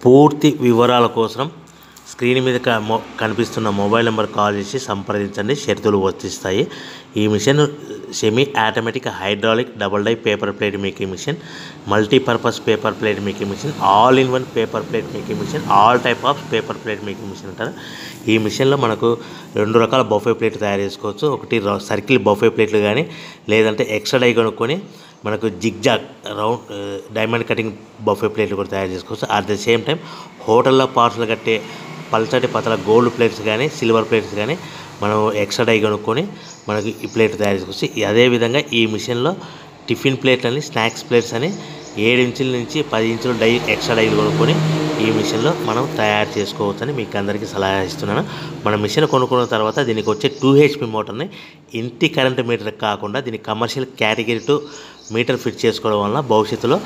పూర్తి వివరాల కోసం స్క్రీన్ మీద కనిపిస్తున్న మొబైల్ నెంబర్ కాల్ చేసి సంప్రదించండి. షరతులు వర్తిస్తాయి. ఈ machine semi automatic hydraulic double die paper plate making machine, multipurpose paper plate making machine, all in one paper plate making machine, all type of paper plate making machine అంటారు. ఈ మిషన్లో మనకు 2 రకాల బఫే ప్లేట్లు తయారు చేసుకోవచ్చు. ఒకటి సర్కిల్ బఫే ప్లేట్లు కానీ, లేదంటే ఎక్స్ట్రా డై కొనుక్కొని మనకు zigzag round diamond cutting buffet ప్లేట్లు కూడా తయారు చేసుకోవచ్చు. అట్ ద సేమ్ టైం హోటల్లో పార్సల్ కట్టే పల్చటి పతల గోల్డ్ ప్లేట్స్ కానీ, సిల్వర్ ప్లేట్స్ కానీ మనం ఎక్స్ట్రా డై కొనుక్కొని మనకి ఈ ప్లేట్ తయారు చేసుకోవచ్చు. అదేవిధంగా ఈ మిషన్లో టిఫిన్ ప్లేట్లు అని, స్నాక్స్ ప్లేట్స్ అని 7 ఇంచుల నుంచి 10 ఇంచుల డై ఎక్స్ట్రా డైలు కొనుక్కొని ఈ మిషన్లో మనం తయారు చేసుకోవచ్చని మీకు అందరికీ సలహా ఇస్తున్నాను. మన మిషన్ కొనుక్కున్న తర్వాత దీనికి వచ్చే 2 HP మోటార్ని ఇంటి కరెంట్ మీటర్ కాకుండా దీనికి కమర్షియల్ కేటగిరీ 2 మీటర్ ఫిట్ చేసుకోవడం వల్ల భవిష్యత్తులో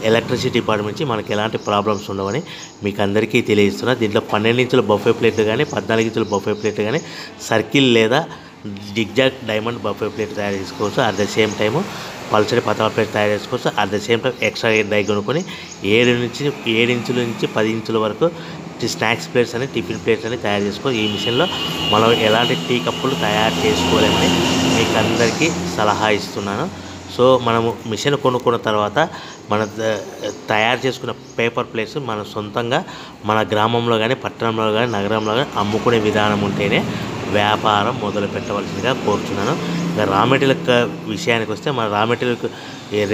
ఎలక్ట్రిసిటీ డిపార్ట్మెంట్ నుంచి మనకి ఎలాంటి ప్రాబ్లమ్స్ ఉండవని మీకు అందరికీ తెలియజేస్తున్నా. దీంట్లో 12 ఇంచుల బఫే ప్లేట్లు కానీ, 14 ఇంచుల బఫే ప్లేట్లు కానీ, సర్కిల్ లేదా జిగ్జాగ్ డైమండ్ బఫే ప్లేట్ తయారు చేసుకోవచ్చు. అట్ ద సేమ్ టైము పల్చడి పతల ప్లేట్ తయారు చేసుకోవచ్చు. At the same time extra die కొనుక్కొని 7 ఇంచుల నుంచి 10 ఇంచుల వరకు స్నాక్స్ ప్లేట్స్ అని, టిఫిన్ ప్లేట్స్ అని తయారు చేసుకో. ఈ మిషన్లో మనం ఎలాంటి టీ కప్పులు తయారు చేసుకోలేమని మీకు అందరికీ సలహా ఇస్తున్నాను. సో మనము మిషన్ కొనుక్కున్న తర్వాత మన తయారు చేసుకున్న పేపర్ ప్లేట్స్ మన సొంతంగా మన గ్రామంలో కానీ, పట్టణంలో కానీ, నగరంలో కానీ అమ్ముకునే విధానం ఉంటేనే వ్యాపారం మొదలు పెట్టవలసిందిగా కోరుతున్నాను. ఇంకా రా మెటీరియల్ విషయానికి వస్తే మన రా మెటీరియల్